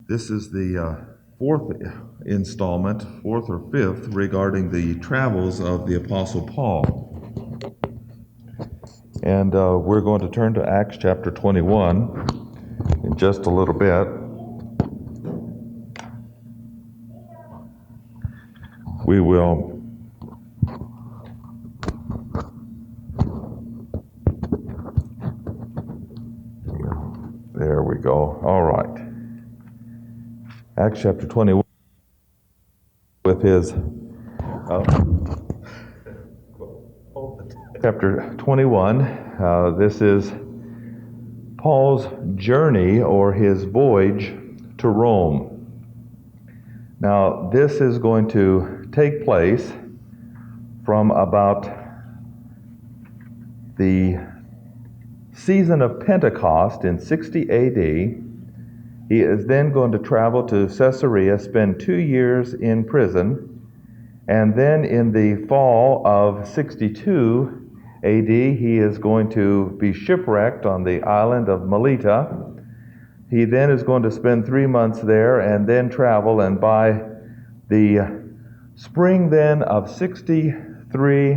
This is the fourth installment, fourth or fifth, regarding the travels of the Apostle Paul. And we're going to turn to Acts chapter 21 in just a little bit. We will there we go. All right. Acts chapter 21 with his chapter 21. This is Paul's journey or his voyage to Rome. Now, this is going to take place from about the season of Pentecost in 60 A.D. He is then going to travel to Caesarea, spend 2 years in prison, and then in the fall of 62 A.D., he is going to be shipwrecked on the island of Melita. He then is going to spend 3 months there and then travel, and by the spring then of 63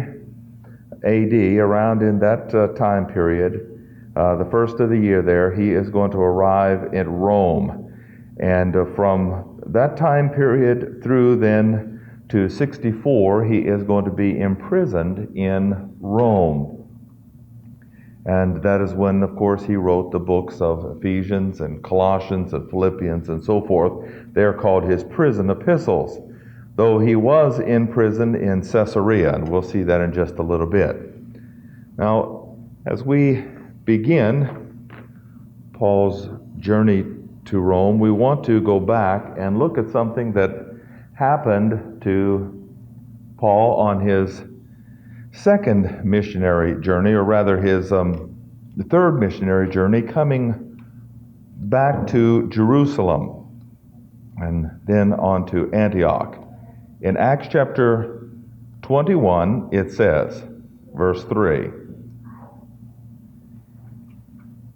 A.D., around in that time period, the first of the year there, he is going to arrive in Rome. And from that time period through then to 64, he is going to be imprisoned in Rome. And that is when, of course, he wrote the books of Ephesians and Colossians and Philippians and so forth. They're called his prison epistles, though he was in prison in Caesarea, and we'll see that in just a little bit. Now, as we begin Paul's journey to Rome, we want to go back and look at something that happened to Paul on his second missionary journey, or rather his third missionary journey, coming back to Jerusalem and then on to Antioch. In Acts chapter 21, it says, verse 3,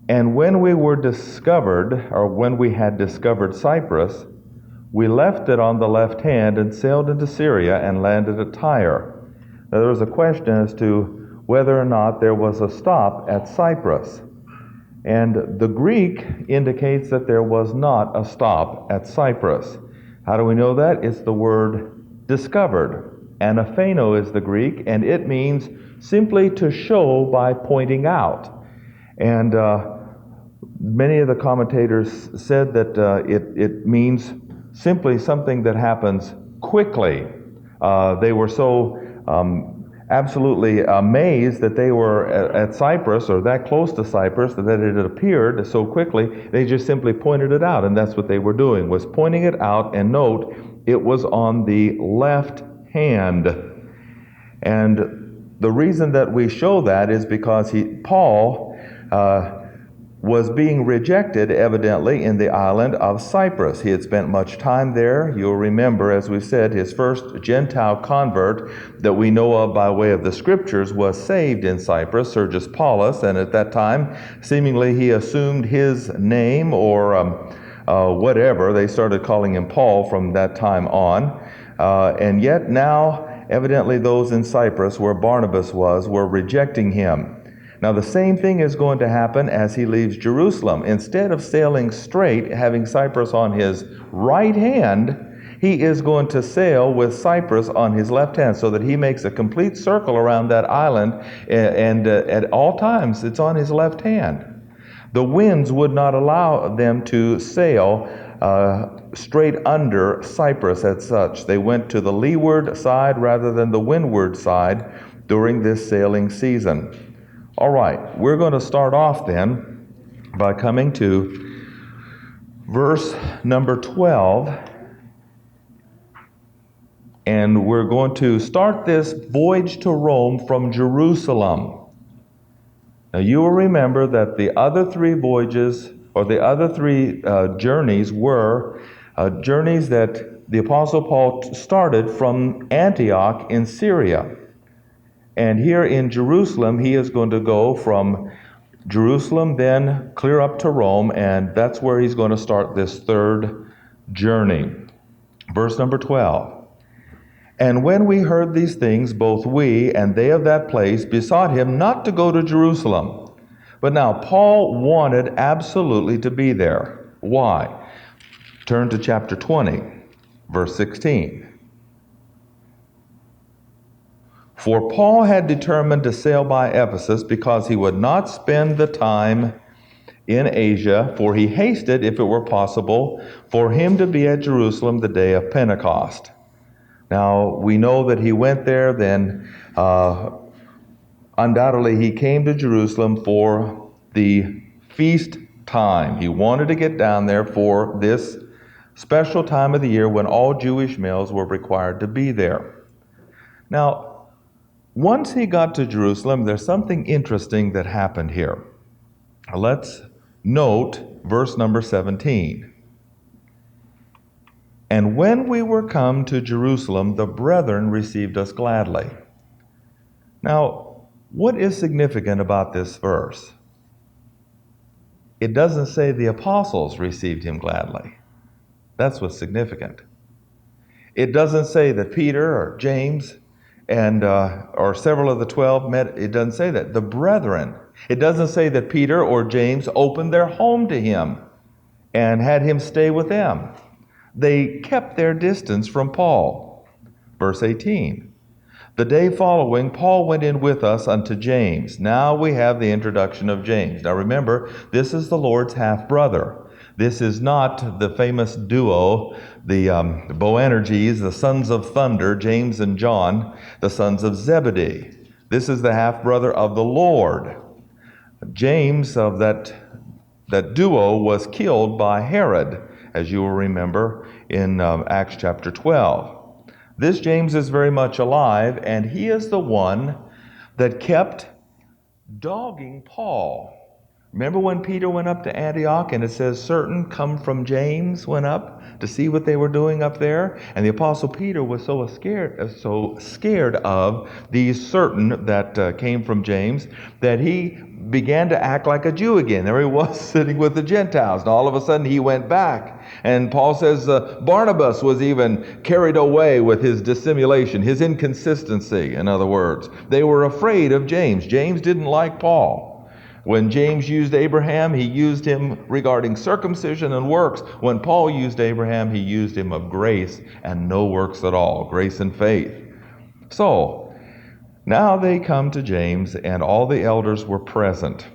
"And when we were discovered, or when we had discovered Cyprus, we left it on the left hand and sailed into Syria and landed at Tyre." Now, there was a question as to whether or not there was a stop at Cyprus. And the Greek indicates that there was not a stop at Cyprus. How do we know that? It's the word discovered. Anapheno is the Greek, and it means simply to show by pointing out. And many of the commentators said that it means simply something that happens quickly. They were so absolutely amazed that they were at Cyprus, or that close to Cyprus, that it had appeared so quickly, they just simply pointed it out, and that's what they were doing, was pointing it out. And note, it was on the left hand. And the reason that we show that is because Paul was being rejected, evidently, in the island of Cyprus. He had spent much time there. You'll remember, as we said, his first Gentile convert that we know of by way of the Scriptures was saved in Cyprus, Sergius Paulus, and at that time, seemingly he assumed his name or whatever. They started calling him Paul from that time on. And yet now, evidently those in Cyprus, where Barnabas was, were rejecting him. Now, the same thing is going to happen as he leaves Jerusalem. Instead of sailing straight, having Cyprus on his right hand, he is going to sail with Cyprus on his left hand, so that he makes a complete circle around that island, and at all times it's on his left hand. The winds would not allow them to sail straight under Cyprus as such. They went to the leeward side rather than the windward side during this sailing season. All right, we're going to start off then by coming to verse number 12, and we're going to start this voyage to Rome from Jerusalem. Now, you will remember that the other three voyages, or the other three journeys, were journeys that the Apostle Paul started from Antioch in Syria. And here in Jerusalem, he is going to go from Jerusalem, then clear up to Rome, and that's where he's going to start this third journey. Verse number 12. And when we heard these things, both we and they of that place besought him not to go to Jerusalem. But now Paul wanted absolutely to be there. Why? Turn to chapter 20, verse 16. For Paul had determined to sail by Ephesus because he would not spend the time in Asia, for he hasted, if it were possible, for him to be at Jerusalem the day of Pentecost. Now, we know that he went there, then undoubtedly he came to Jerusalem for the feast time. He wanted to get down there for this special time of the year when all Jewish males were required to be there. Now, once he got to Jerusalem, there's something interesting that happened here. Let's note verse number 17. And when we were come to Jerusalem, the brethren received us gladly. Now, what is significant about this verse? It doesn't say the apostles received him gladly. That's what's significant. It doesn't say that Peter or James and or several of the 12 met. It doesn't say that. The brethren. It doesn't say that Peter or James opened their home to him and had him stay with them. They kept their distance from Paul. Verse 18. The day following, Paul went in with us unto James. Now we have the introduction of James. Now remember, this is the Lord's half-brother. This is not the famous duo, the Boanerges, the sons of thunder, James and John, the sons of Zebedee. This is the half-brother of the Lord. James of that duo was killed by Herod, as you will remember in Acts chapter 12. This James is very much alive, and he is the one that kept dogging Paul. Remember when Peter went up to Antioch, and it says certain come from James went up to see what they were doing up there? And the apostle Peter was so scared of these certain that came from James that he began to act like a Jew again. There he was sitting with the Gentiles, and all of a sudden he went back. And Paul says Barnabas was even carried away with his dissimulation, his inconsistency, in other words. They were afraid of James. James didn't like Paul. When James used Abraham, he used him regarding circumcision and works. When Paul used Abraham, he used him of grace and no works at all, grace and faith. So, now they come to James, and all the elders were present.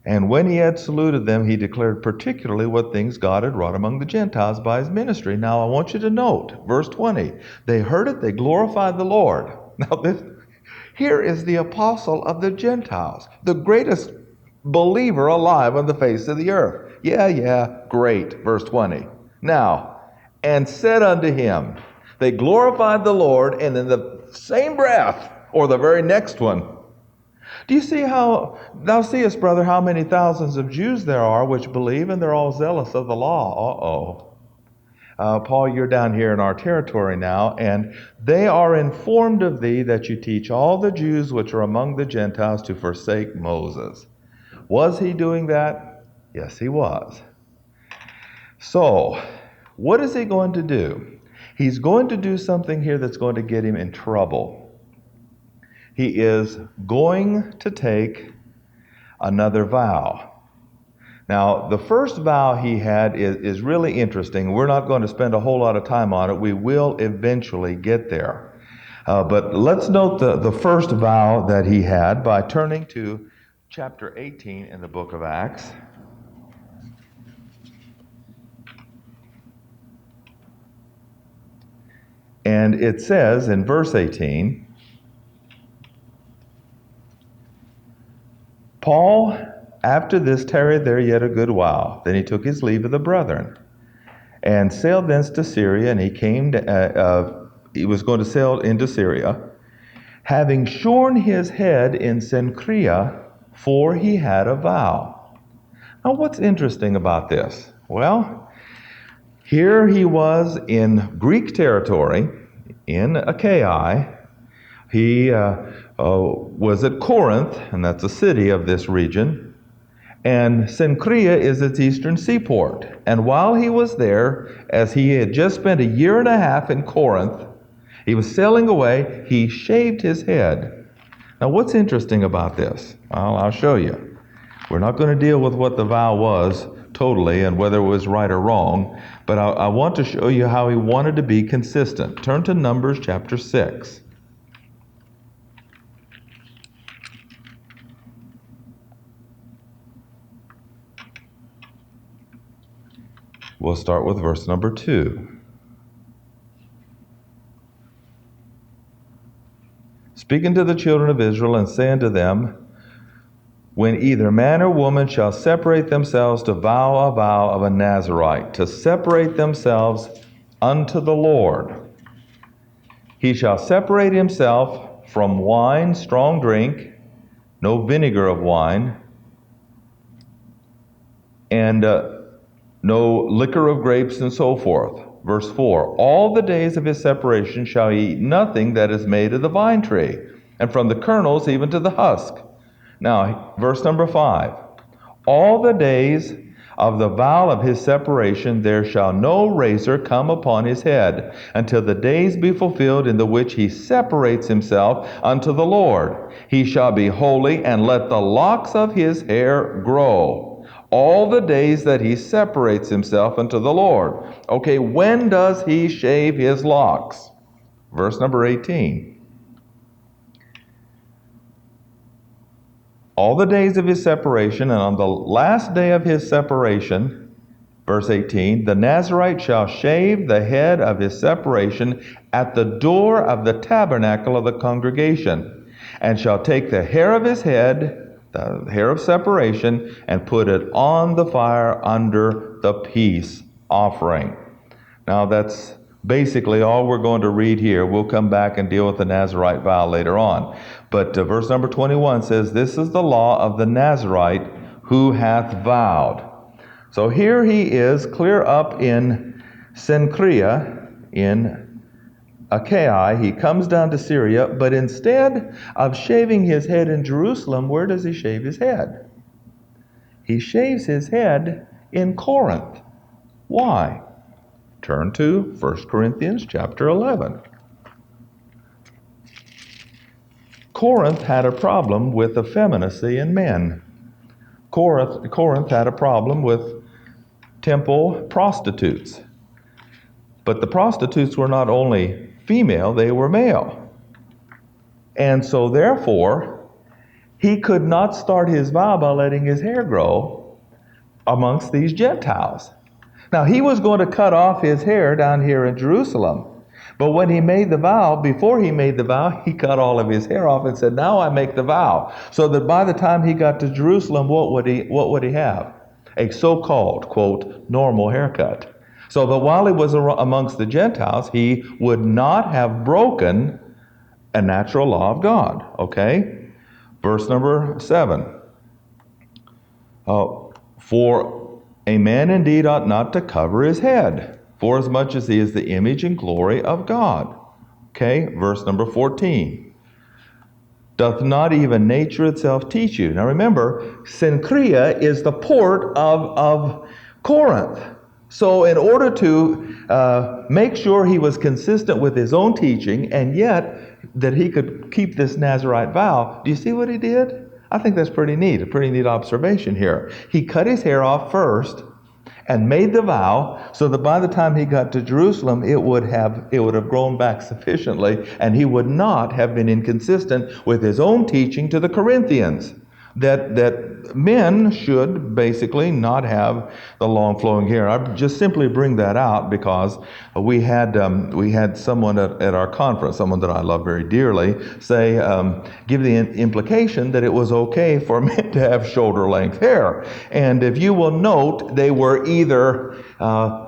And when he had saluted them, he declared particularly what things God had wrought among the Gentiles by his ministry. Now I want you to note, verse 20, they heard it, they glorified the Lord. Now here is the apostle of the Gentiles, the greatest believer alive on the face of the earth. Yeah, great. Verse 20. Now, and said unto him, they glorified the Lord, and in the same breath, or the very next one, do you see how, thou seest, brother, how many thousands of Jews there are which believe, and they're all zealous of the law. Paul, you're down here in our territory now, and they are informed of thee that you teach all the Jews which are among the Gentiles to forsake Moses. Was he doing that? Yes, he was. So, what is he going to do? He's going to do something here that's going to get him in trouble. He is going to take another vow. Now, the first vow he had is really interesting. We're not going to spend a whole lot of time on it. We will eventually get there. But let's note the first vow that he had by turning to chapter 18 in the book of Acts. And it says in verse 18, Paul, after this, tarried there yet a good while. Then he took his leave of the brethren, and sailed thence to Syria, and he was going to sail into Syria, having shorn his head in Cenchrea, for he had a vow. Now, what's interesting about this? Well, here he was in Greek territory, in Achaia. He was at Corinth, and that's a city of this region. And Cenchrea is its eastern seaport. And while he was there, as he had just spent a year and a half in Corinth, he was sailing away, he shaved his head. Now, what's interesting about this? Well, I'll show you. We're not going to deal with what the vow was totally and whether it was right or wrong, but I want to show you how he wanted to be consistent. Turn to Numbers chapter 6. We'll start with verse number 2. Speaking to the children of Israel and saying to them, when either man or woman shall separate themselves to vow a vow of a Nazarite, to separate themselves unto the Lord, he shall separate himself from wine, strong drink, no vinegar of wine, and no liquor of grapes, and so forth. Verse 4, all the days of his separation shall he eat nothing that is made of the vine tree, and from the kernels even to the husk. Now, verse number 5, all the days of the vow of his separation there shall no razor come upon his head, until the days be fulfilled in the which he separates himself unto the Lord. He shall be holy, and let the locks of his hair grow, all the days that he separates himself unto the Lord. Okay, when does he shave his locks? Verse number 18. All the days of his separation, and on the last day of his separation, verse 18, the Nazarite shall shave the head of his separation at the door of the tabernacle of the congregation, and shall take the hair of his head, the hair of separation, and put it on the fire under the peace offering. Now that's basically all we're going to read here. We'll come back and deal with the Nazarite vow later on. But verse number 21 says, this is the law of the Nazarite who hath vowed. So here he is clear up in Cenchrea, in Achaia. He comes down to Syria, but instead of shaving his head in Jerusalem, where does he shave his head? He shaves his head in Corinth. Why? Turn to 1 Corinthians chapter 11. Corinth had a problem with effeminacy in men. Corinth had a problem with temple prostitutes. But the prostitutes were not only female, they were male. And so therefore, he could not start his vow by letting his hair grow amongst these Gentiles. Now, he was going to cut off his hair down here in Jerusalem. But when he made the vow, before he made the vow, he cut all of his hair off and said, now I make the vow. So that by the time he got to Jerusalem, what would he have? A so-called, quote, normal haircut. So that while he was amongst the Gentiles, he would not have broken a natural law of God. Okay? Verse number 7. For a man indeed ought not to cover his head, forasmuch as he is the image and glory of God. Okay, verse number 14. Doth not even nature itself teach you? Now remember, Cenchrea is the port of Corinth. So in order to make sure he was consistent with his own teaching, and yet that he could keep this Nazarite vow, do you see what he did? I think that's pretty neat, a pretty neat observation here. He cut his hair off first and made the vow so that by the time he got to Jerusalem, it would have grown back sufficiently, and he would not have been inconsistent with his own teaching to the Corinthians, that men should basically not have the long flowing hair. I just simply bring that out because we had someone at our conference, someone that I love very dearly, say, give the implication that it was okay for men to have shoulder length hair. And if you will note, they were either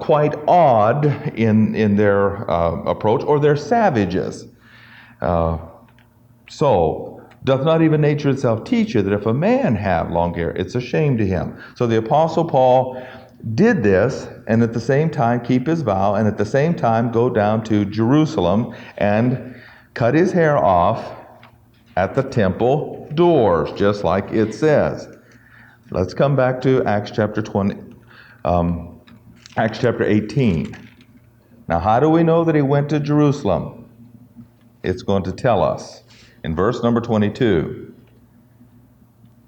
quite odd in their approach, or they're savages. Doth not even nature itself teach you that if a man have long hair, it's a shame to him? So the Apostle Paul did this, and at the same time keep his vow, and at the same time go down to Jerusalem and cut his hair off at the temple doors, just like it says. Let's come back to Acts chapter 20, Acts chapter 18. Now, how do we know that he went to Jerusalem? It's going to tell us in verse number 22.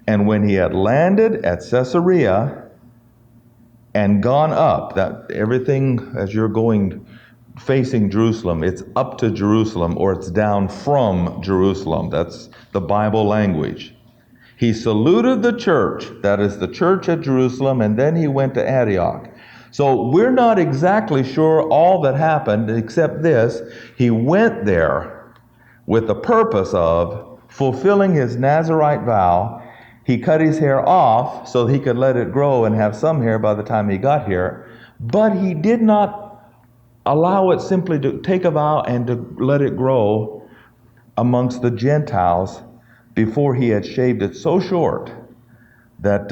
And when he had landed at Caesarea and gone up, that everything as you're going facing Jerusalem, it's up to Jerusalem or it's down from Jerusalem. That's the Bible language. He saluted the church, that is the church at Jerusalem, and then he went to Antioch. So we're not exactly sure all that happened except this. He went there with the purpose of fulfilling his Nazirite vow. He cut his hair off so he could let it grow and have some hair by the time he got here. But he did not allow it simply to take a vow and to let it grow amongst the Gentiles before he had shaved it so short that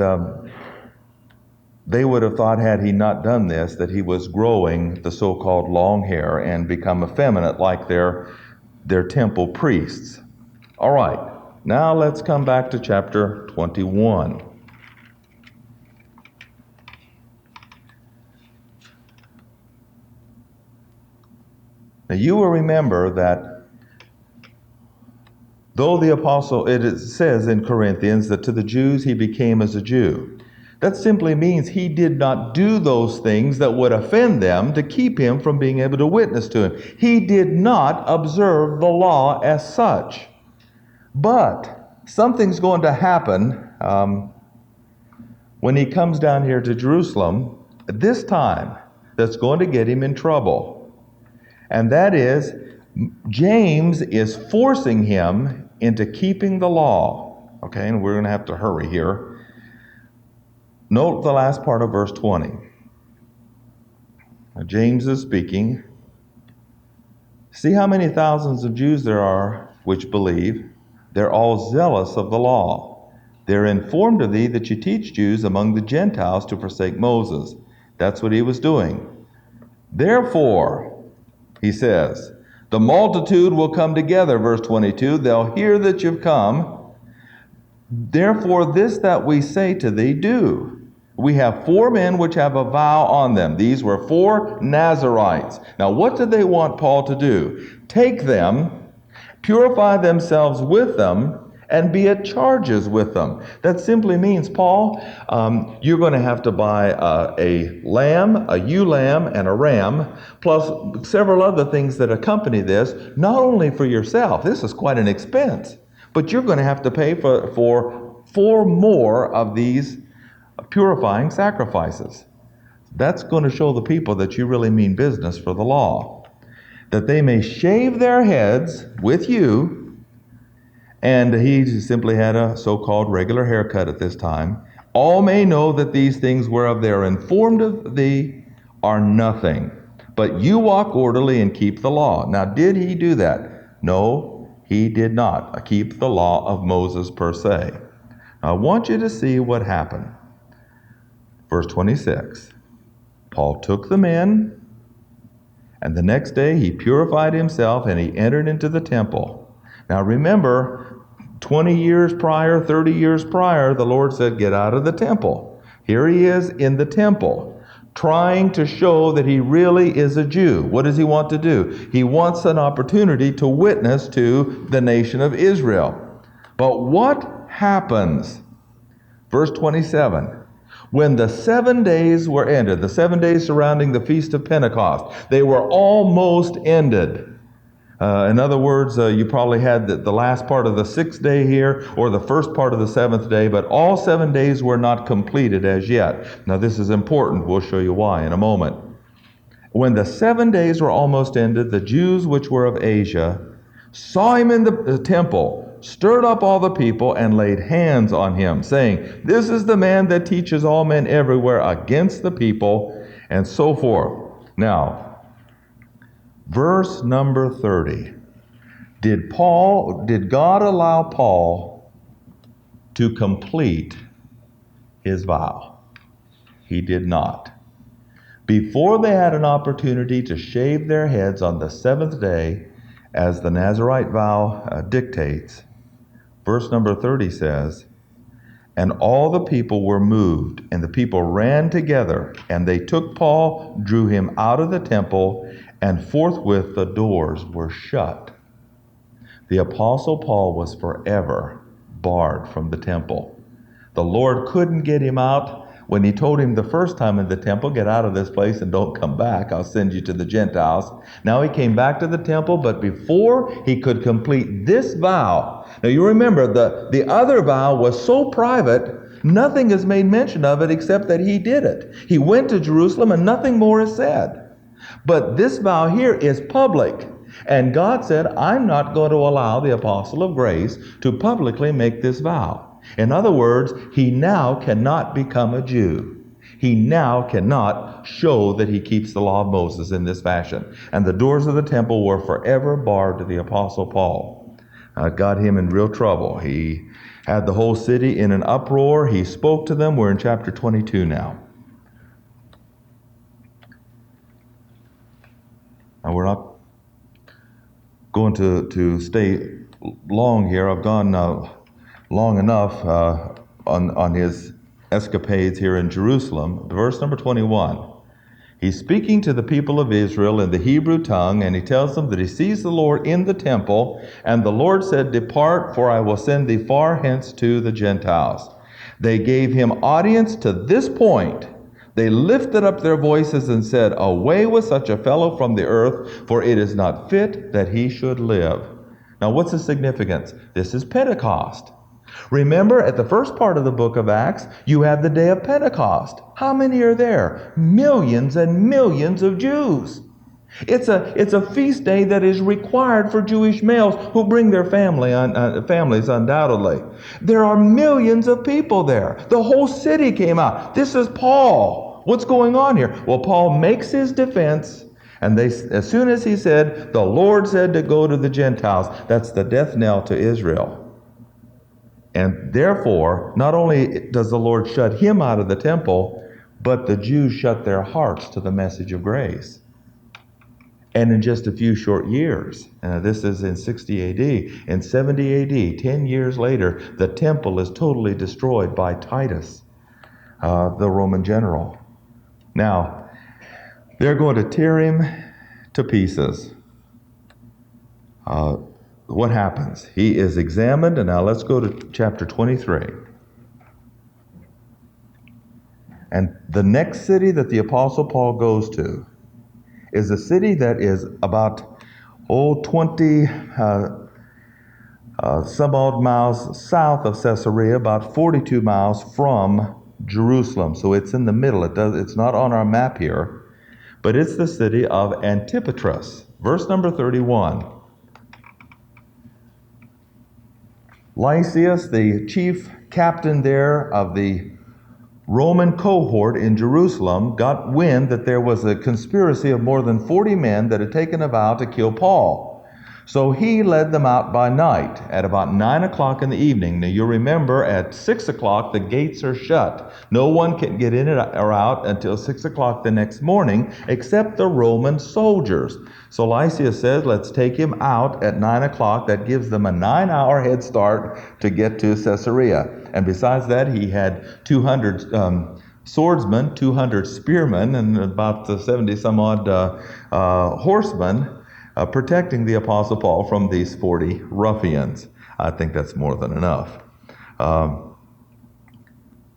they would have thought, had he not done this, that he was growing the so-called long hair and become effeminate like their temple priests. All right, now let's come back to chapter 21. Now you will remember that though the apostle, it says in Corinthians that to the Jews he became as a Jew. That simply means he did not do those things that would offend them to keep him from being able to witness to him. He did not observe the law as such. But something's going to happen when he comes down here to Jerusalem, this time, that's going to get him in trouble. And that is, James is forcing him into keeping the law. Okay, and we're going to have to hurry here. Note the last part of verse 20. Now, James is speaking. See how many thousands of Jews there are which believe. They're all zealous of the law. They're informed of thee that you teach Jews among the Gentiles to forsake Moses. That's what he was doing. Therefore, he says, the multitude will come together, verse 22. They'll hear that you've come. Therefore, this that we say to thee, do. We have 4 men which have a vow on them. These were 4 Nazirites. Now, what did they want Paul to do? Take them, purify themselves with them, and be at charges with them. That simply means, Paul, you're going to have to buy a lamb, a ewe lamb, and a ram, plus several other things that accompany this, not only for yourself. This is quite an expense. But you're going to have to pay for 4 more of these purifying sacrifices. That's going to show the people that you really mean business for the law. That they may shave their heads with you, and he simply had a so-called regular haircut at this time. All may know that these things whereof they are informed of thee are nothing. But you walk orderly and keep the law. Now, did he do that? No, he did not keep the law of Moses per se. Now, I want you to see what happened. Verse 26, Paul took them in, and the next day he purified himself, and he entered into the temple. Now remember, 20 years prior, 30 years prior, the Lord said, get out of the temple. Here he is in the temple, trying to show that he really is a Jew. What does he want to do? He wants an opportunity to witness to the nation of Israel. But what happens? Verse 27. When the 7 days were ended, the 7 days surrounding the Feast of Pentecost, they were almost ended. In other words, you probably had the last part of the 6th day here, or the first part of the 7th day, but all 7 days were not completed as yet. Now this is important. We'll show you why in a moment. When the 7 days were almost ended, the Jews which were of Asia saw him in the temple, stirred up all the people, and laid hands on him, saying, this is the man that teaches all men everywhere against the people, and so forth. Now, verse number 30. Did God allow Paul to complete his vow? He did not. Before they had an opportunity to shave their heads on the 7th day, as the Nazirite vow dictates, verse number 30 says, And all the people were moved, and the people ran together, and they took Paul, drew him out of the temple, and forthwith the doors were shut. The Apostle Paul was forever barred from the temple. The Lord couldn't get him out when he told him the first time in the temple, get out of this place and don't come back. I'll send you to the Gentiles. Now he came back to the temple, but before he could complete this vow, now you remember the other vow was so private, nothing is made mention of it except that he did it. He went to Jerusalem and nothing more is said. But this vow here is public. And God said, I'm not going to allow the apostle of grace to publicly make this vow. In other words, he now cannot become a Jew. He now cannot show that he keeps the law of Moses in this fashion. And the doors of the temple were forever barred to the apostle Paul. Got him in real trouble. He had the whole city in an uproar. He spoke to them. We're in chapter 22 now. Now we're not going to stay long here. I've gone long enough on his escapades here in Jerusalem. Verse number 21. He's speaking to the people of Israel in the Hebrew tongue, and he tells them that he sees the Lord in the temple, and the Lord said, depart, for I will send thee far hence to the Gentiles. They gave him audience to this point. They lifted up their voices and said, away with such a fellow from the earth, for it is not fit that he should live. Now, what's the significance? This is Pentecost. Remember, at the first part of the book of Acts, you have the day of Pentecost. How many are there? Millions and millions of Jews. It's a feast day that is required for Jewish males who bring their families undoubtedly. There are millions of people there. The whole city came out. This is Paul. What's going on here? Well, Paul makes his defense, and as soon as he said, the Lord said to go to the Gentiles, that's the death knell to Israel. And therefore, not only does the Lord shut him out of the temple, but the Jews shut their hearts to the message of grace. And in just a few short years, this is in 60 AD, in 70 AD, 10 years later, the temple is totally destroyed by Titus, the Roman general. Now, they're going to tear him to pieces. What happens? He is examined, and now let's go to chapter 23. And the next city that the Apostle Paul goes to is a city that is about 20 some odd miles south of Caesarea, about 42 miles from Jerusalem. So it's in the middle. It's not on our map here, but it's the city of Antipatris. Verse number 31. Lysias, the chief captain there of the Roman cohort in Jerusalem, got wind that there was a conspiracy of more than 40 men that had taken a vow to kill Paul. So he led them out by night at about 9 o'clock in the evening. Now you remember at 6 o'clock the gates are shut. No one can get in or out until 6 o'clock the next morning except the Roman soldiers. So Lysias says, let's take him out at 9 o'clock. That gives them a 9-hour head start to get to Caesarea. And besides that, he had 200 swordsmen, 200 spearmen, and about 70 some odd horsemen protecting the Apostle Paul from these 40 ruffians. I think that's more than enough.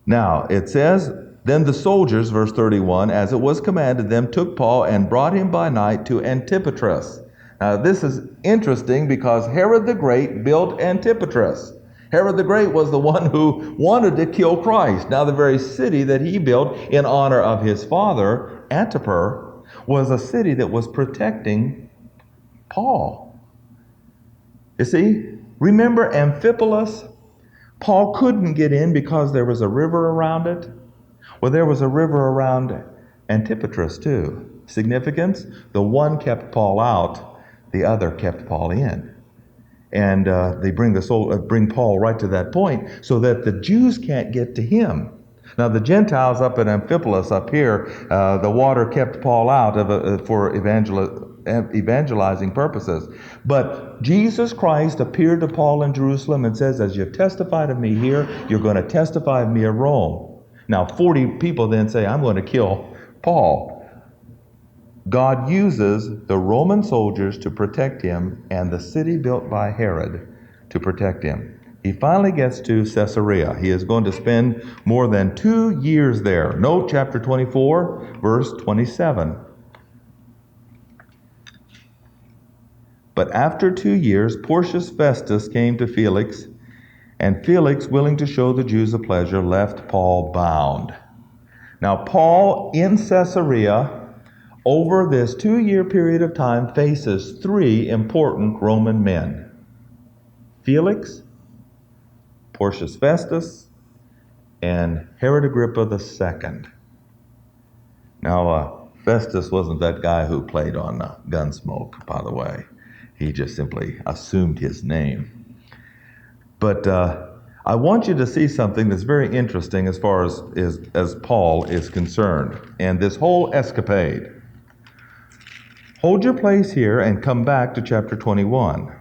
Now, it says, then the soldiers, verse 31, as it was commanded them, took Paul and brought him by night to Antipatris. Now, this is interesting because Herod the Great built Antipatris. Herod the Great was the one who wanted to kill Christ. Now, the very city that he built in honor of his father, Antipater, was a city that was protecting Paul. You see, remember Amphipolis? Paul couldn't get in because there was a river around it. Well, there was a river around Antipatris too. Significance? The one kept Paul out, the other kept Paul in. And they bring Paul right to that point so that the Jews can't get to him. Now the Gentiles up at Amphipolis up here, the water kept Paul out for evangelizing purposes. But Jesus Christ appeared to Paul in Jerusalem and says, as you've testified of me here, you're going to testify of me at Rome. Now, 40 people then say, I'm going to kill Paul. God uses the Roman soldiers to protect him and the city built by Herod to protect him. He finally gets to Caesarea. He is going to spend more than 2 years there. Note chapter 24, verse 27. But after 2 years, Porcius Festus came to Felix, and Felix, willing to show the Jews a pleasure, left Paul bound. Now, Paul in Caesarea, over this 2-year period of time, faces 3 important Roman men: Felix, Porcius Festus, and Herod Agrippa II. Now, Festus wasn't that guy who played on Gunsmoke, by the way. He just simply assumed his name. But I want you to see something that's very interesting as far as Paul is concerned, and this whole escapade. Hold your place here and come back to chapter 21.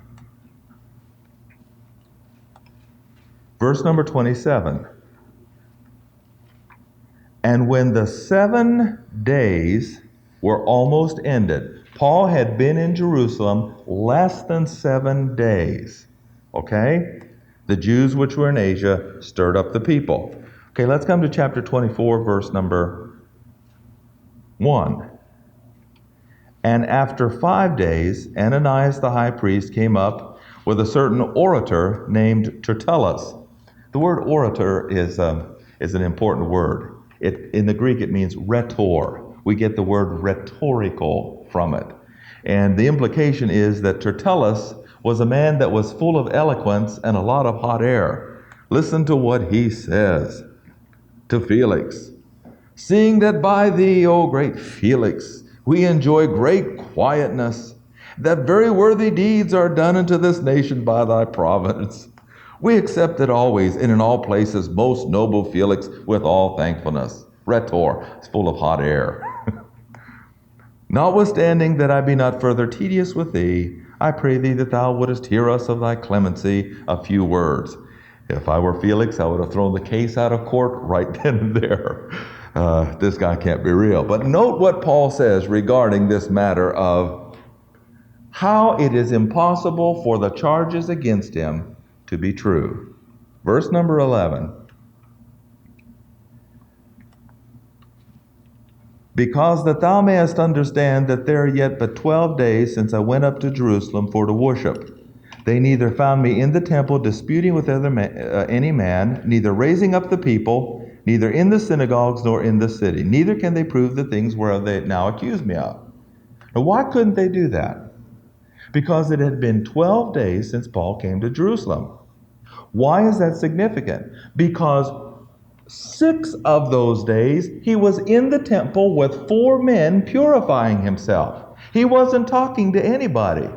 Verse number 27. And when the 7 days were almost ended, Paul had been in Jerusalem less than 7 days. Okay? The Jews which were in Asia stirred up the people. Okay, let's come to chapter 24, verse number 1. And after 5 days, Ananias the high priest came up with a certain orator named Tertullus. The word orator is an important word. In the Greek, it means rhetor. We get the word rhetorical from it. And the implication is that Tertullus was a man that was full of eloquence and a lot of hot air. Listen to what he says to Felix. Seeing that by thee, O great Felix, we enjoy great quietness, that very worthy deeds are done unto this nation by thy providence. We accept it always and in all places, most noble Felix, with all thankfulness. Rhetor, it's full of hot air. Notwithstanding that I be not further tedious with thee, I pray thee that thou wouldest hear us of thy clemency a few words. If I were Felix, I would have thrown the case out of court right then and there. This guy can't be real. But note what Paul says regarding this matter of how it is impossible for the charges against him to be true. Verse number 11. Because that thou mayest understand that there are yet but 12 days since I went up to Jerusalem for to worship. They neither found me in the temple disputing with any man, neither raising up the people, neither in the synagogues nor in the city. Neither can they prove the things whereof they now accuse me of. Now, why couldn't they do that? Because it had been 12 days since Paul came to Jerusalem. Why is that significant? Because 6 of those days he was in the temple with 4 men purifying himself. He wasn't talking to anybody.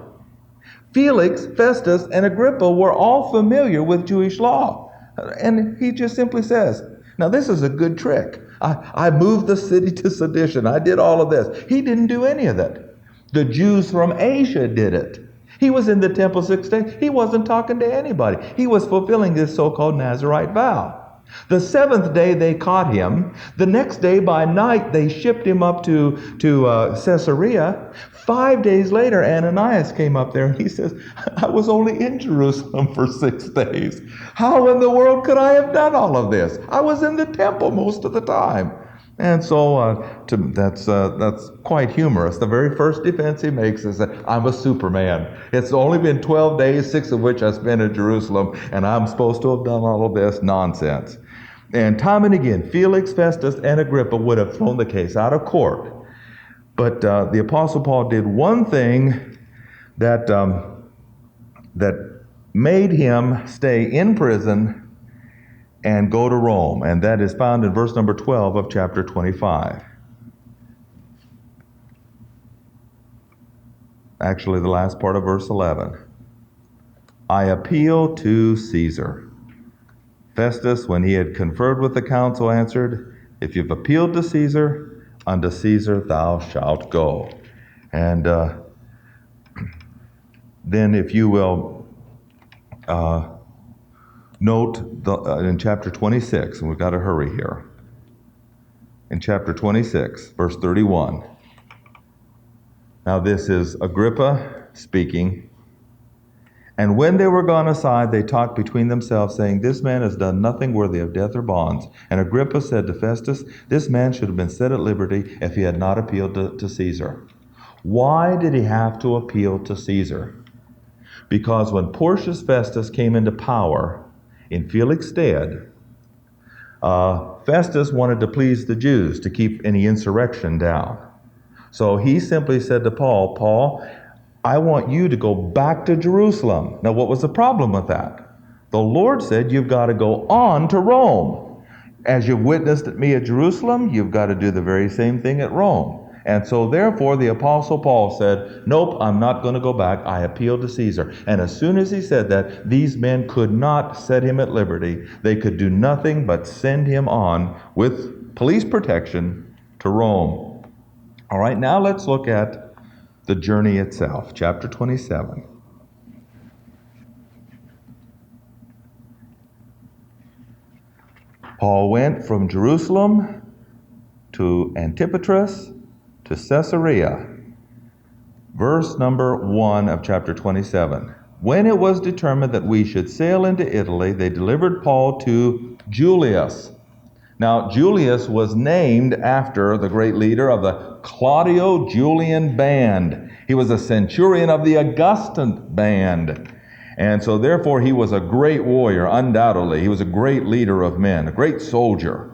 Felix, Festus, and Agrippa were all familiar with Jewish law. And he just simply says, now this is a good trick. I moved the city to sedition. I did all of this. He didn't do any of it. The Jews from Asia did it. He was in the temple 6 days. He wasn't talking to anybody. He was fulfilling this so-called Nazirite vow. The 7th day they caught him. The next day by night they shipped him up to Caesarea. 5 days later Ananias came up there and he says, I was only in Jerusalem for 6 days. How in the world could I have done all of this? I was in the temple most of the time. And so that's quite humorous. The very first defense he makes is that I'm a Superman. It's only been 12 days, 6 of which I spent in Jerusalem, and I'm supposed to have done all of this nonsense. And time and again, Felix, Festus, and Agrippa would have thrown the case out of court. But the Apostle Paul did one thing that made him stay in prison and go to Rome, and that is found in verse number 12 of chapter 25. Actually, the last part of verse 11. I appeal to Caesar. Festus, when he had conferred with the council, answered, if you've appealed to Caesar, unto Caesar thou shalt go. And then if you will note in chapter 26, and we've got to hurry here. In chapter 26, verse 31. Now this is Agrippa speaking. And when they were gone aside, they talked between themselves, saying, "This man has done nothing worthy of death or bonds." And Agrippa said to Festus, "This man should have been set at liberty if he had not appealed to Caesar." Why did he have to appeal to Caesar? Because when Porcius Festus came into power in Felix's stead, Festus wanted to please the Jews to keep any insurrection down. So he simply said to Paul, "Paul, I want you to go back to Jerusalem." Now, what was the problem with that? The Lord said, you've got to go on to Rome. As you've witnessed at me at Jerusalem, you've got to do the very same thing at Rome. And so therefore the Apostle Paul said, "Nope, I'm not going to go back. I appeal to Caesar." And as soon as he said that, these men could not set him at liberty. They could do nothing but send him on with police protection to Rome. All right, now let's look at the journey itself, chapter 27. Paul went from Jerusalem to Antipatris to Caesarea. Verse number 1 of chapter 27. When it was determined that we should sail into Italy, they delivered Paul to Julius. Now, Julius was named after the great leader of the Claudio-Julian band. He was a centurion of the Augustan band. And so therefore he was a great warrior, undoubtedly. He was a great leader of men, a great soldier.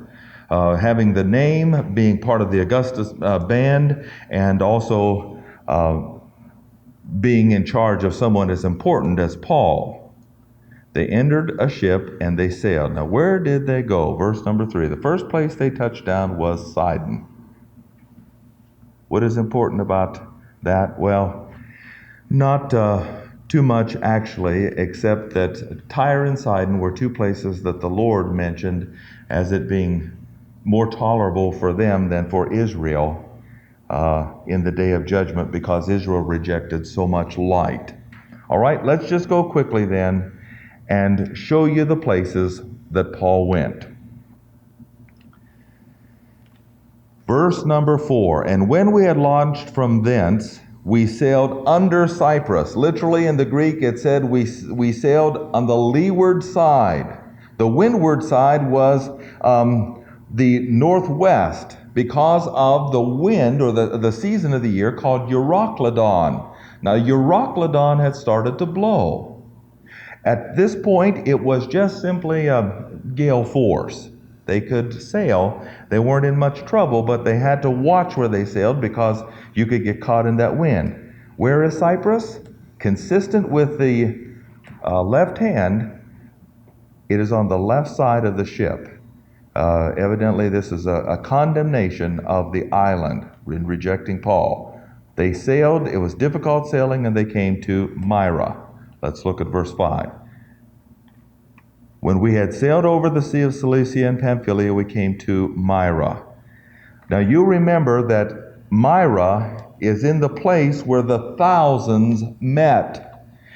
Having the name, being part of the Augustus band, and also being in charge of someone as important as Paul. They entered a ship and they sailed. Now, where did they go? Verse number 3. The first place they touched down was Sidon. What is important about that? Well, not too much actually, except that Tyre and Sidon were two places that the Lord mentioned as it being more tolerable for them than for Israel in the day of judgment, because Israel rejected so much light. All right, let's just go quickly then and show you the places that Paul went. Verse number 4, and when we had launched from thence, we sailed under Cyprus. Literally in the Greek it said we sailed on the leeward side. The windward side was the northwest, because of the wind, or the season of the year called Euroclydon. Now Euroclydon had started to blow. At this point it was just simply a gale force. They could sail. They weren't in much trouble, but they had to watch where they sailed because you could get caught in that wind. Where is Cyprus? Consistent with the left hand, it is on the left side of the ship. Evidently, this is a condemnation of the island in rejecting Paul. They sailed, it was difficult sailing, and they came to Myra. Let's look at verse 5. When we had sailed over the Sea of Cilicia and Pamphylia, we came to Myra. Now you remember that Myra is in the place where the thousands met.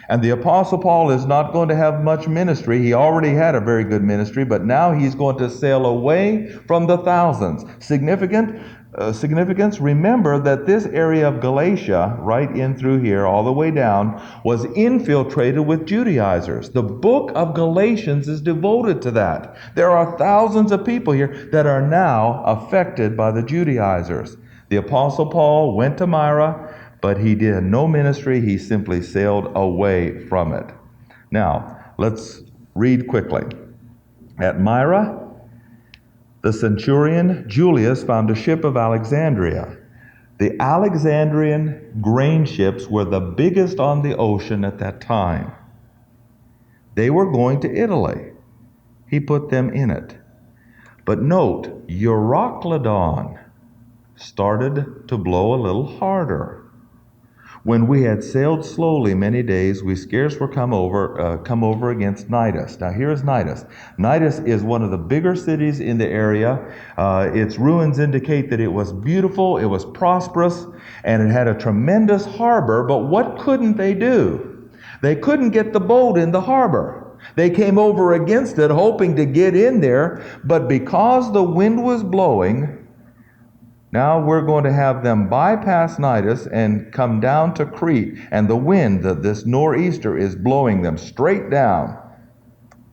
And the Apostle Paul is not going to have much ministry. He already had a very good ministry, but now he's going to sail away from the thousands. Significance, remember that this area of Galatia, right in through here, all the way down, was infiltrated with Judaizers. The book of Galatians is devoted to that. There are thousands of people here that are now affected by the Judaizers. The Apostle Paul went to Myra, but he did no ministry. He simply sailed away from it. Now, let's read quickly. At Myra, the centurion Julius found a ship of Alexandria. The Alexandrian grain ships were the biggest on the ocean at that time. They were going to Italy. He put them in it. But note, Euroclydon started to blow a little harder. When we had sailed slowly many days, we scarce were come over against Cnidus. Now here is Cnidus. Cnidus is one of the bigger cities in the area. Its ruins indicate that it was beautiful, it was prosperous, and it had a tremendous harbor. But what couldn't they do? They couldn't get the boat in the harbor. They came over against it, hoping to get in there, but because the wind was blowing, now we're going to have them bypass Cnidus and come down to Crete, and the wind, this nor'easter, is blowing them straight down.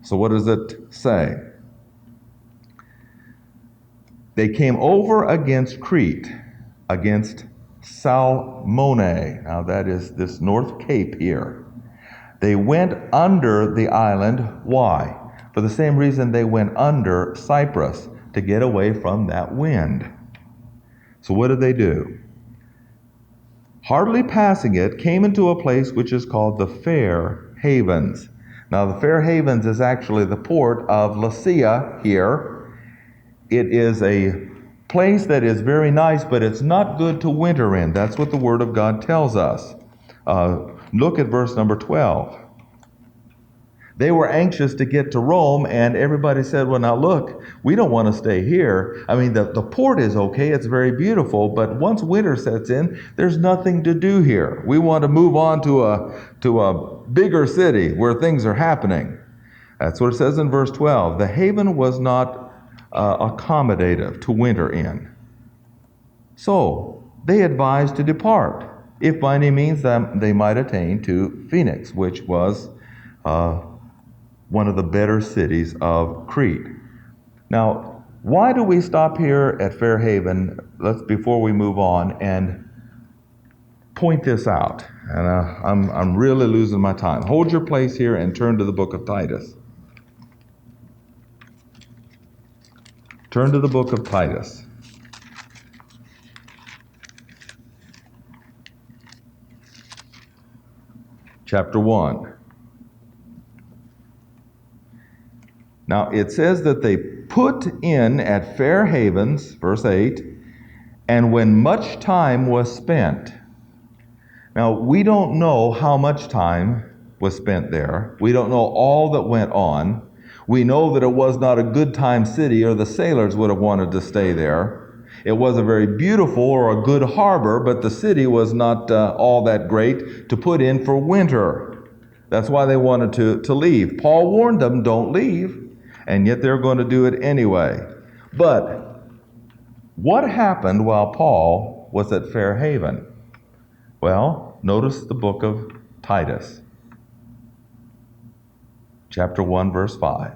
So what does it say? They came over against Crete, against Salmone. Now that is this North Cape here. They went under the island. Why? For the same reason they went under Cyprus, to get away from that wind. So what did they do? Hardly passing it, came into a place which is called the Fair Havens. Now the Fair Havens is actually the port of Lasea here. It is a place that is very nice, but it's not good to winter in. That's what the Word of God tells us. Look at verse number 12. They were anxious to get to Rome, and everybody said, well, now look, we don't want to stay here. I mean, the port is okay, it's very beautiful, but once winter sets in, there's nothing to do here. We want to move on to a bigger city where things are happening. That's what it says in verse 12. The haven was not accommodative to winter in. So they advised to depart, if by any means they might attain to Phoenix, which was one of the better cities of Crete. Now, why do we stop here at Fair Haven? Before we move on, and point this out. And I'm really losing my time. Hold your place here and turn to the book of Titus. Turn to the book of Titus. Chapter 1. Now, it says that they put in at Fair Havens, verse 8, and when much time was spent. Now, we don't know how much time was spent there. We don't know all that went on. We know that it was not a good time city, or the sailors would have wanted to stay there. It was a very beautiful or a good harbor, but the city was not all that great to put in for winter. That's why they wanted to leave. Paul warned them, don't leave. And yet they're going to do it anyway. But what happened while Paul was at Fair Haven? Well, notice the book of Titus, chapter 1, verse 5.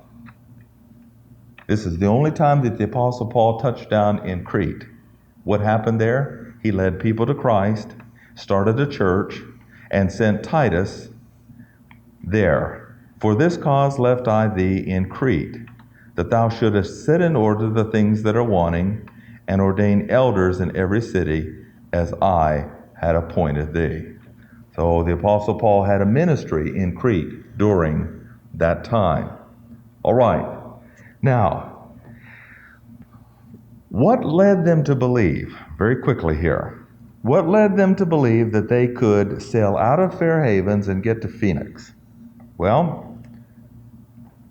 This is the only time that the Apostle Paul touched down in Crete. What happened there? He led people to Christ, started a church, and sent Titus there. For this cause left I thee in Crete, that thou shouldest set in order the things that are wanting, and ordain elders in every city, as I had appointed thee. So the Apostle Paul had a ministry in Crete during that time. All right. Now, what led them to believe, very quickly here, what led them to believe that they could sail out of Fair Havens and get to Phoenix? Well,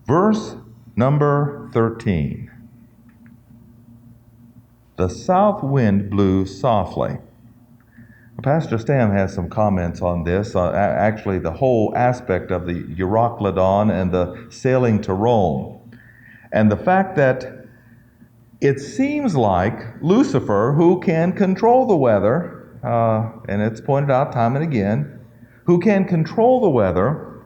verse number 13. The south wind blew softly. Pastor Stam has some comments on this, actually the whole aspect of the Euroclydon and the sailing to Rome. And the fact that it seems like Lucifer, who can control the weather, and it's pointed out time and again, who can control the weather,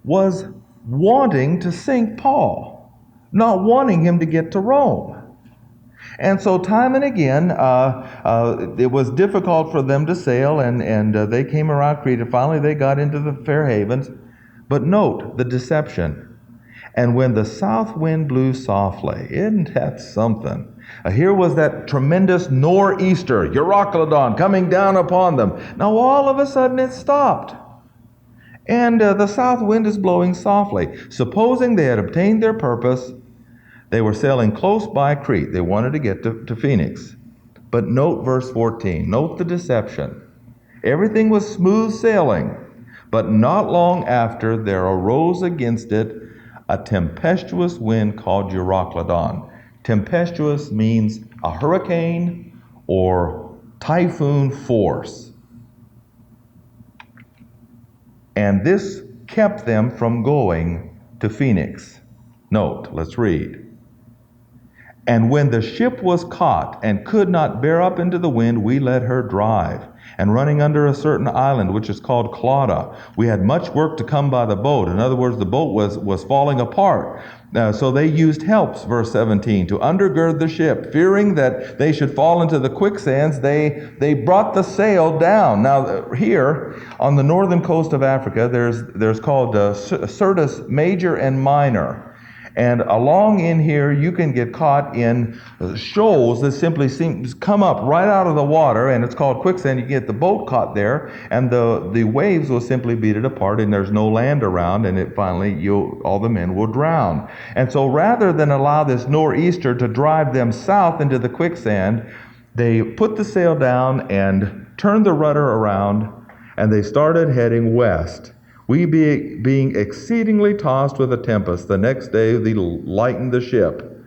was wanting to sink Paul, not wanting him to get to Rome. And so time and again, it was difficult for them to sail, and they came around Crete, and finally they got into the Fair Havens. But note the deception. And when the south wind blew softly, isn't that something? Here was that tremendous nor'easter, Euroclydon, coming down upon them. Now all of a sudden it stopped. And the south wind is blowing softly. Supposing they had obtained their purpose, they were sailing close by Crete. They wanted to get to Phoenix. But note verse 14. Note the deception. Everything was smooth sailing, but not long after there arose against it a tempestuous wind called Euroclydon. Tempestuous means a hurricane or typhoon force. and this kept them from going to Phoenix. Note, let's read. And when the ship was caught and could not bear up into the wind, we let her drive. And running under a certain island, which is called Clauda, we had much work to come by the boat. In other words, the boat was falling apart. So they used helps, verse 17, to undergird the ship. Fearing that they should fall into the quicksands, they brought the sail down. Now, here on the northern coast of Africa, there's called Syrtis Major and Minor. And along in here, you can get caught in shoals that simply come up right out of the water, and it's called quicksand. You get the boat caught there, and the waves will simply beat it apart, and there's no land around, and all the men will drown. And so rather than allow this nor'easter to drive them south into the quicksand, they put the sail down and turned the rudder around, and they started heading west. We being exceedingly tossed with a tempest, the next day they lightened the ship.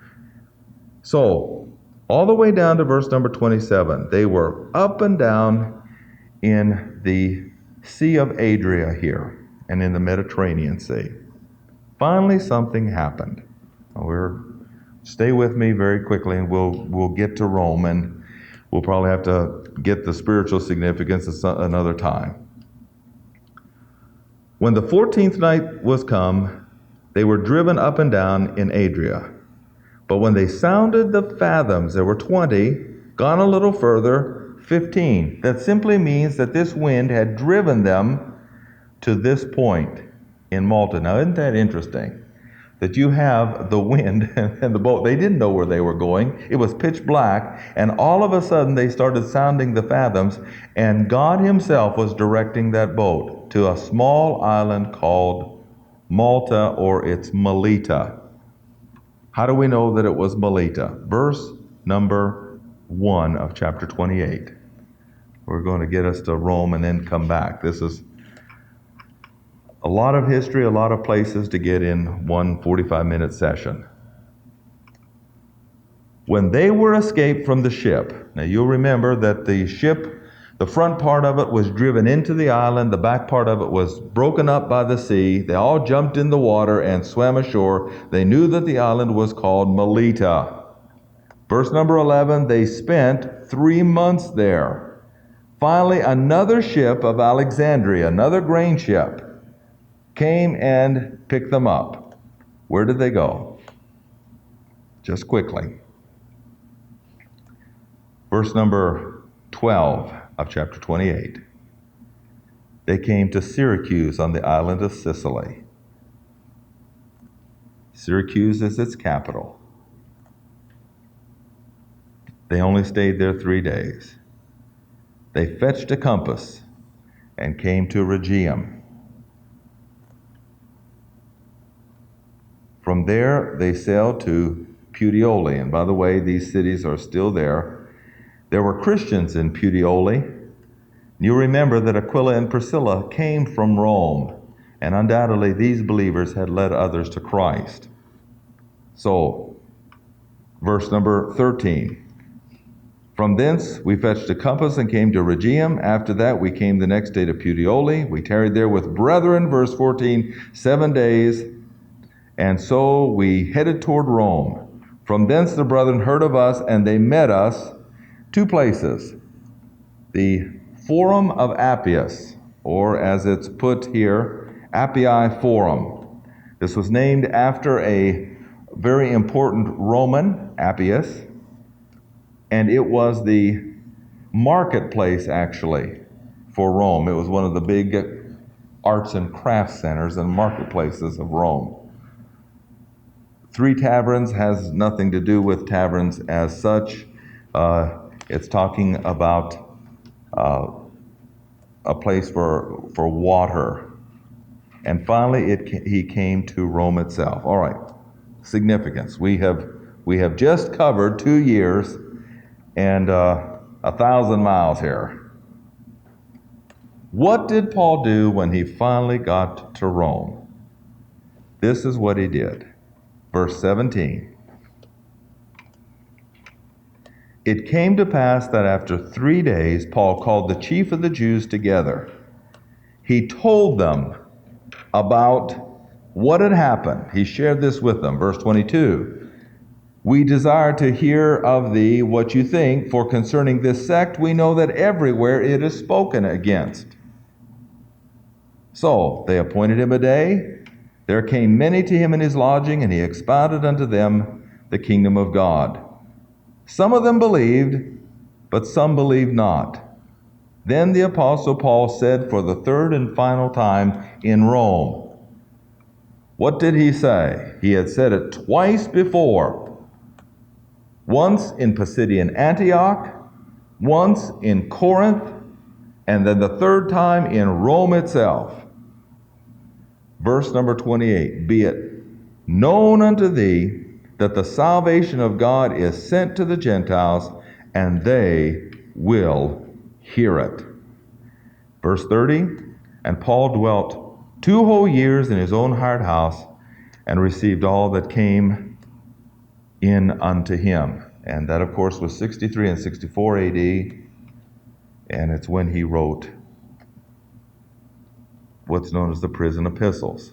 So, all the way down to verse number 27, they were up and down in the Sea of Adria here, and in the Mediterranean Sea. Finally, something happened. Stay with me very quickly, and we'll get to Rome, and we'll probably have to get the spiritual significance another time. When the 14th night was come, they were driven up and down in Adria. But when they sounded the fathoms, there were 20, gone a little further, 15. That simply means that this wind had driven them to this point in Malta. Now, isn't that interesting? That you have the wind and the boat. They didn't know where they were going. It was pitch black, and all of a sudden they started sounding the fathoms, and God himself was directing that boat to a small island called Malta, or it's Melita. How do we know that it was Melita? Verse number 1 of chapter 28. We're going to get us to Rome and then come back. This is a lot of history, a lot of places to get in one 45-minute session. When they were escaped from the ship, now you'll remember that the ship, the front part of it was driven into the island, the back part of it was broken up by the sea. They all jumped in the water and swam ashore. They knew that the island was called Melita. Verse number 11, they spent 3 months there. Finally, another ship of Alexandria, another grain ship, came and picked them up. Where did they go? Just quickly. Verse number 12 of chapter 28. They came to Syracuse on the island of Sicily. Syracuse is its capital. They only stayed there 3 days. They fetched a compass and came to Rhegium. From there, they sailed to Puteoli. And by the way, these cities are still there. There were Christians in Puteoli. You remember that Aquila and Priscilla came from Rome, and undoubtedly these believers had led others to Christ. So, verse number 13. From thence we fetched a compass and came to Rhegium. After that we came the next day to Puteoli. We tarried there with brethren, verse 14, 7 days. And so we headed toward Rome. From thence the brethren heard of us, and they met us 2 places. The Forum of Appius, or as it's put here, Appii Forum. This was named after a very important Roman, Appius, and it was the marketplace, actually, for Rome. It was one of the big arts and crafts centers and marketplaces of Rome. 3 taverns has nothing to do with taverns as such. It's talking about a place for water. And finally, he came to Rome itself. All right, significance. We have just covered 2 years and 1,000 miles here. What did Paul do when he finally got to Rome? This is what he did. Verse 17. It came to pass that after 3 days, Paul called the chief of the Jews together. He told them about what had happened. He shared this with them. Verse 22. We desire to hear of thee what you think, for concerning this sect we know that everywhere it is spoken against. So they appointed him a day. There came many to him in his lodging, and he expounded unto them the kingdom of God. Some of them believed, but some believed not. Then the Apostle Paul said for the third and final time in Rome. What did he say? He had said it twice before. Once in Pisidian Antioch, once in Corinth, and then the third time in Rome itself. Verse number 28, be it known unto thee that the salvation of God is sent to the Gentiles, and they will hear it. Verse 30, and Paul dwelt 2 whole years in his own hired house, and received all that came in unto him. And that, of course, was 63 and 64 AD, and it's when he wrote what's known as the prison epistles.